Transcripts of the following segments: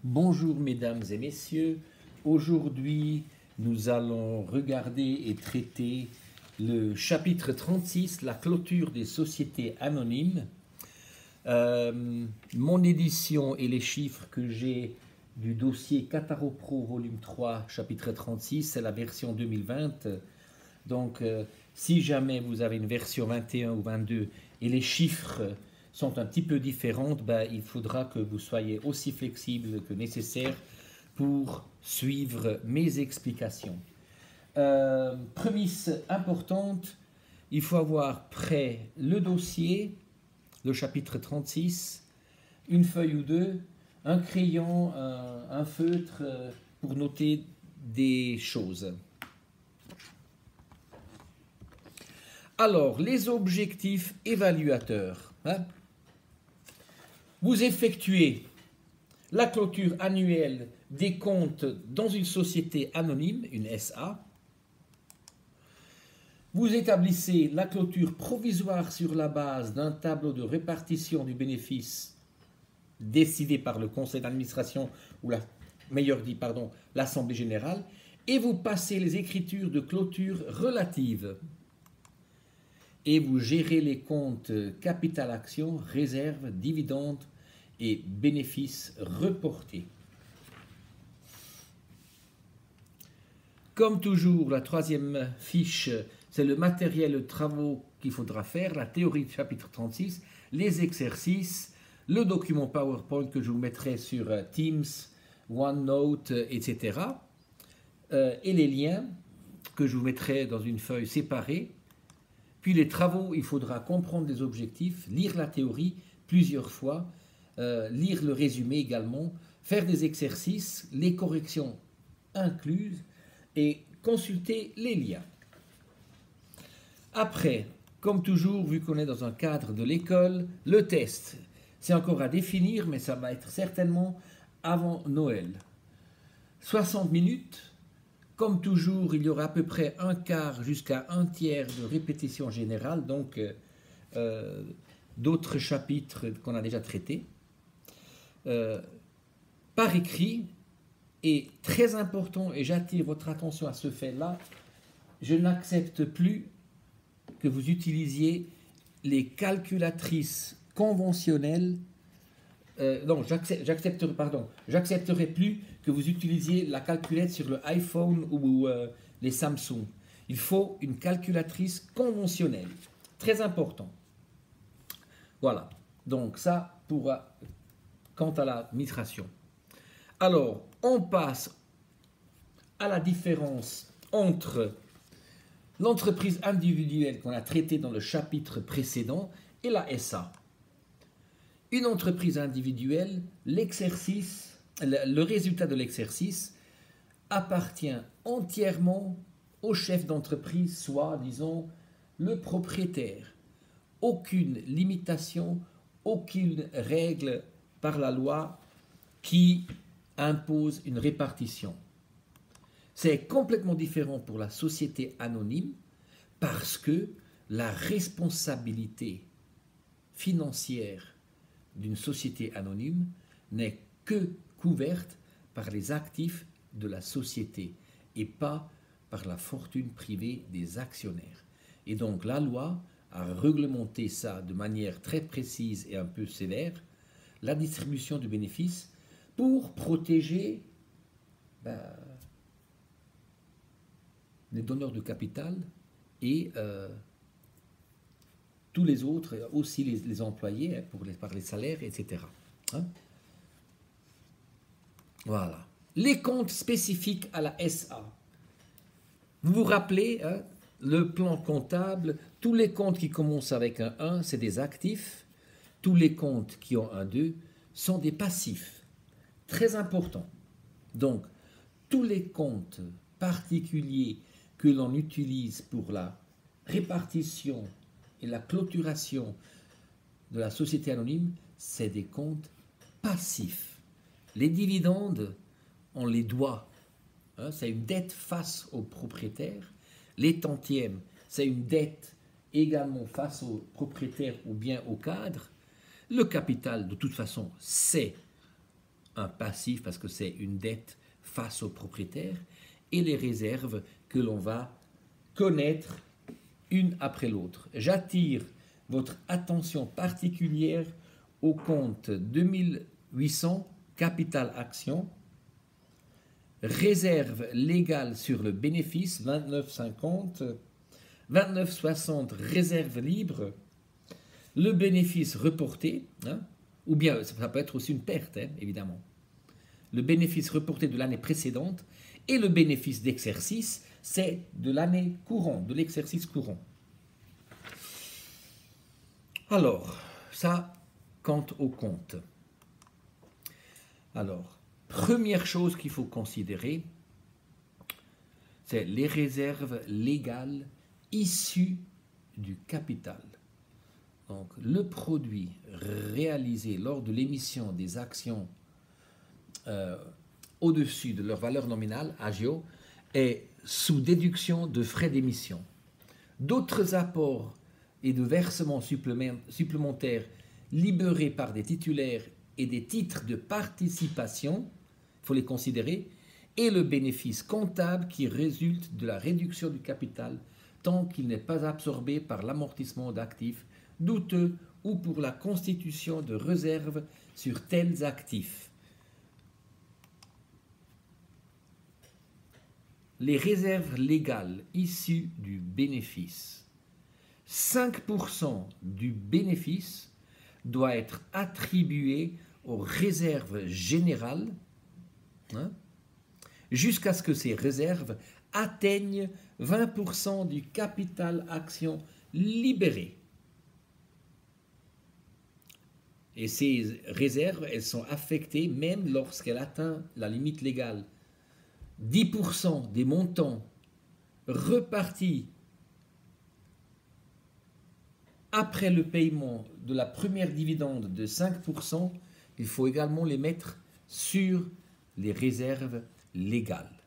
Bonjour mesdames et messieurs, aujourd'hui nous allons regarder et traiter le chapitre 36, la clôture des sociétés anonymes. Mon édition et les chiffres que j'ai du dossier Cataro Pro volume 3 chapitre 36, c'est la version 2020. Donc si jamais vous avez une version 21 ou 22 et les chiffres sont un petit peu différentes, il faudra que vous soyez aussi flexible que nécessaire pour suivre mes explications. Prémisse importante, il faut avoir prêt le dossier, le chapitre 36, une feuille ou deux, un crayon, un feutre pour noter des choses. Alors, les objectifs évaluateurs. Vous effectuez la clôture annuelle des comptes dans une société anonyme, une SA. Vous établissez la clôture provisoire sur la base d'un tableau de répartition du bénéfice décidé par le conseil d'administration ou l'assemblée générale, et vous passez les écritures de clôture relatives. Et vous gérez les comptes capital action, réserve, dividendes et bénéfices reportés. Comme toujours, la troisième fiche, c'est le matériel de travaux qu'il faudra faire, la théorie du chapitre 36, les exercices, le document PowerPoint que je vous mettrai sur Teams, OneNote, etc. Et les liens que je vous mettrai dans une feuille séparée. Puis les travaux, il faudra comprendre les objectifs, lire la théorie plusieurs fois, lire le résumé également, faire des exercices, les corrections incluses et consulter les liens. Après, comme toujours, vu qu'on est dans un cadre de l'école, le test, c'est encore à définir, mais ça va être certainement avant Noël. 60 minutes. Comme toujours, il y aura à peu près un quart jusqu'à un tiers de répétition générale, donc d'autres chapitres qu'on a déjà traités. Par écrit, et très important, et j'attire votre attention à ce fait-là, je n'accepte plus que vous utilisiez les calculatrices conventionnelles. J'accepterai plus que vous utilisiez la calculette sur le iPhone ou les Samsung. Il faut une calculatrice conventionnelle. Très important. Voilà. Donc ça, quant à l'administration. Alors, on passe à la différence entre l'entreprise individuelle qu'on a traitée dans le chapitre précédent et la SA. Une entreprise individuelle, le résultat de l'exercice appartient entièrement au chef d'entreprise, soit, disons, le propriétaire. Aucune limitation, aucune règle par la loi qui impose une répartition. C'est complètement différent pour la société anonyme parce que la responsabilité financière d'une société anonyme n'est que couverte par les actifs de la société et pas par la fortune privée des actionnaires. Et donc la loi a réglementé ça de manière très précise et un peu sévère, la distribution du bénéfice, pour protéger les donneurs de capital et tous les autres, aussi les employés, par les salaires, etc. Voilà. Les comptes spécifiques à la SA. Vous vous rappelez, le plan comptable, tous les comptes qui commencent avec un 1, c'est des actifs. Tous les comptes qui ont un 2 sont des passifs. Très important. Donc, tous les comptes particuliers que l'on utilise pour la répartition et la clôturation de la société anonyme, c'est des comptes passifs. Les dividendes, on les doit. C'est une dette face au propriétaire. Les tantièmes, c'est une dette également face au propriétaire ou bien au cadre. Le capital, de toute façon, c'est un passif parce que c'est une dette face au propriétaire, et les réserves que l'on va connaître une après l'autre. J'attire votre attention particulière au compte 2800 capital action, réserve légale sur le bénéfice 29,50, 29,60 réserve libre, le bénéfice reporté, hein, ou bien ça peut être aussi une perte, hein, évidemment, le bénéfice reporté de l'année précédente, et le bénéfice d'exercice, c'est de l'année courante, de l'exercice courant. Alors, ça, quant au compte. Alors, première chose qu'il faut considérer, c'est les réserves légales issues du capital. Donc, le produit réalisé lors de l'émission des actions au-dessus de leur valeur nominale, agio, est sous déduction de frais d'émission. D'autres apports et de versements supplémentaires libérés par des titulaires et des titres de participation, il faut les considérer, et le bénéfice comptable qui résulte de la réduction du capital tant qu'il n'est pas absorbé par l'amortissement d'actifs douteux ou pour la constitution de réserves sur tels actifs. Les réserves légales issues du bénéfice. 5% du bénéfice doit être attribué aux réserves générales, hein, jusqu'à ce que ces réserves atteignent 20% du capital action libéré. Et ces réserves, elles sont affectées même lorsqu'elles atteignent la limite légale. 10% des montants repartis après le paiement de la première dividende de 5%, il faut également les mettre sur les réserves légales.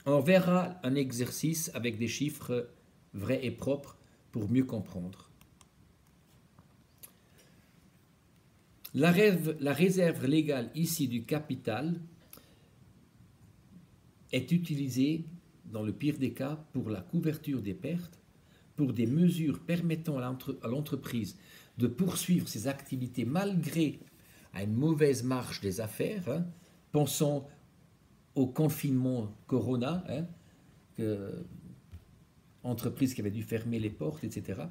On verra un exercice avec des chiffres vrais et propres pour mieux comprendre. La réserve légale issue du capital est utilisée, dans le pire des cas, pour la couverture des pertes, pour des mesures permettant à l'entreprise de poursuivre ses activités malgré une mauvaise marche des affaires. Hein. Pensons au confinement Corona, hein, entreprises qui avaient dû fermer les portes, etc.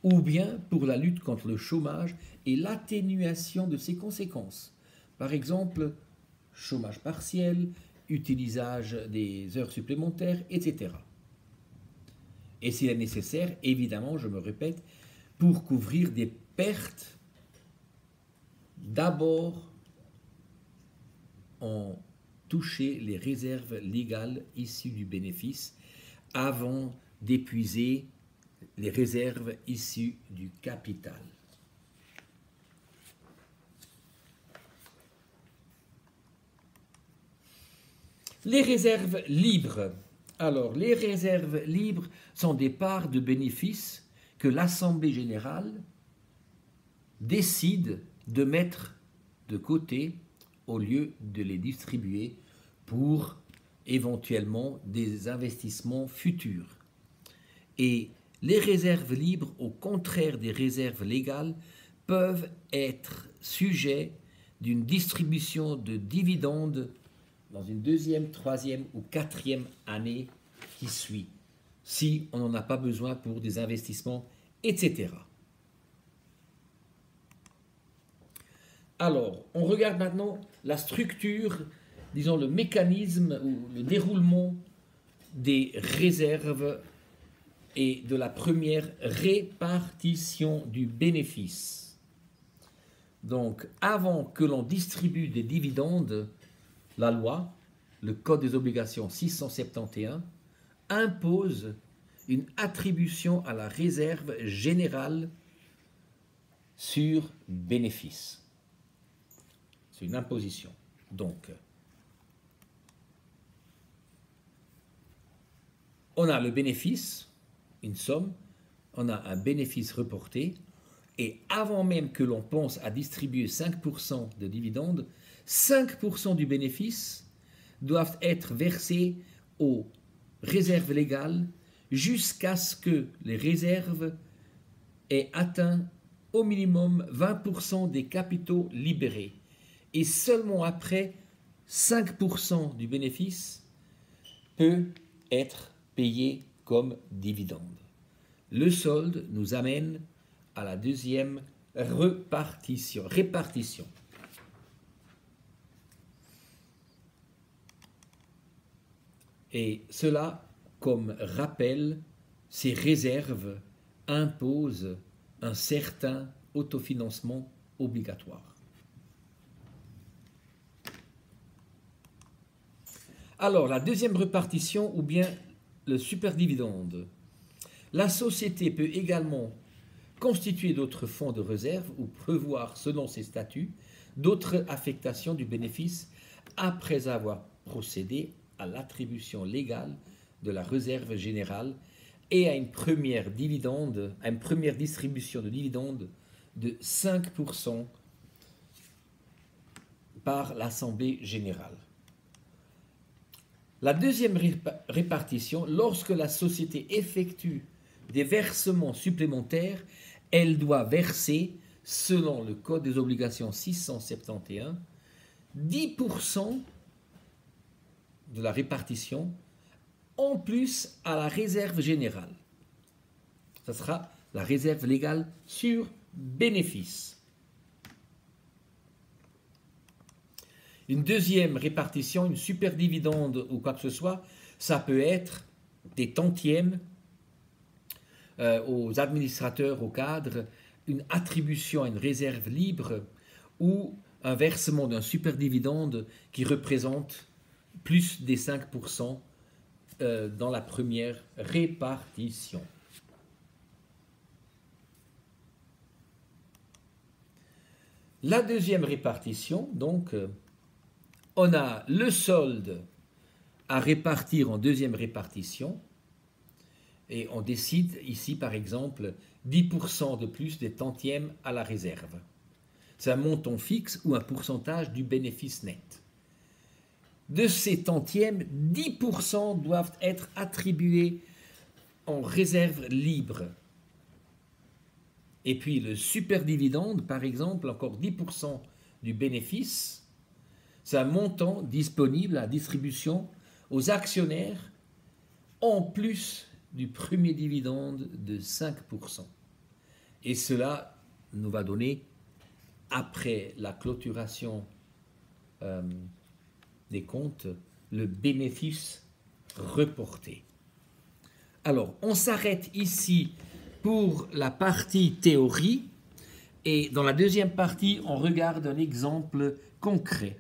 Ou bien pour la lutte contre le chômage et l'atténuation de ses conséquences. Par exemple, chômage partiel, utilisage des heures supplémentaires, etc. Et s'il est nécessaire, évidemment, je me répète, pour couvrir des pertes, d'abord, on touchait les réserves légales issues du bénéfice avant d'épuiser les réserves issues du capital. Les réserves libres. Alors, les réserves libres sont des parts de bénéfices que l'Assemblée générale décide de mettre de côté au lieu de les distribuer pour éventuellement des investissements futurs. Et les réserves libres, au contraire des réserves légales, peuvent être sujets d'une distribution de dividendes dans une deuxième, troisième ou quatrième année qui suit, si on n'en a pas besoin pour des investissements, etc. Alors, on regarde maintenant la structure, disons le mécanisme ou le déroulement des réserves et de la première répartition du bénéfice. Donc, avant que l'on distribue des dividendes, la loi, le Code des obligations 671, impose une attribution à la réserve générale sur bénéfice. C'est une imposition. Donc, on a le bénéfice, une somme, on a un bénéfice reporté, Et avant même que l'on pense à distribuer 5% de dividendes, 5% du bénéfice doivent être versés aux réserves légales jusqu'à ce que les réserves aient atteint au minimum 20% des capitaux libérés. Et seulement après, 5% du bénéfice peut être payé comme dividende. Le solde nous amène à la deuxième répartition. Et cela, comme rappel, ces réserves imposent un certain autofinancement obligatoire. Alors, la deuxième répartition ou bien le superdividende. La société peut également constituer d'autres fonds de réserve ou prévoir, selon ses statuts, d'autres affectations du bénéfice après avoir procédé à l'attribution légale de la réserve générale et à une première distribution de dividendes de 5% par l'Assemblée générale. La deuxième répartition, lorsque la société effectue des versements supplémentaires, elle doit verser, selon le Code des obligations 671, 10% de la répartition en plus à la réserve générale. Ce sera la réserve légale sur bénéfice. Une deuxième répartition, une superdividende ou quoi que ce soit, ça peut être des tantièmes aux administrateurs, aux cadres, une attribution à une réserve libre ou un versement d'un superdividende qui représente plus des 5% dans la première répartition. La deuxième répartition, donc, on a le solde à répartir en deuxième répartition et on décide ici, par exemple, 10% de plus des tantièmes à la réserve. C'est un montant fixe ou un pourcentage du bénéfice net. De ces tantièmes, 10% doivent être attribués en réserve libre. Et puis le superdividende, par exemple, encore 10% du bénéfice, c'est un montant disponible à distribution aux actionnaires en plus du premier dividende de 5%. Et cela nous va donner, après la clôturation des comptes, le bénéfice reporté. Alors, on s'arrête ici pour la partie théorie et dans la deuxième partie, on regarde un exemple concret.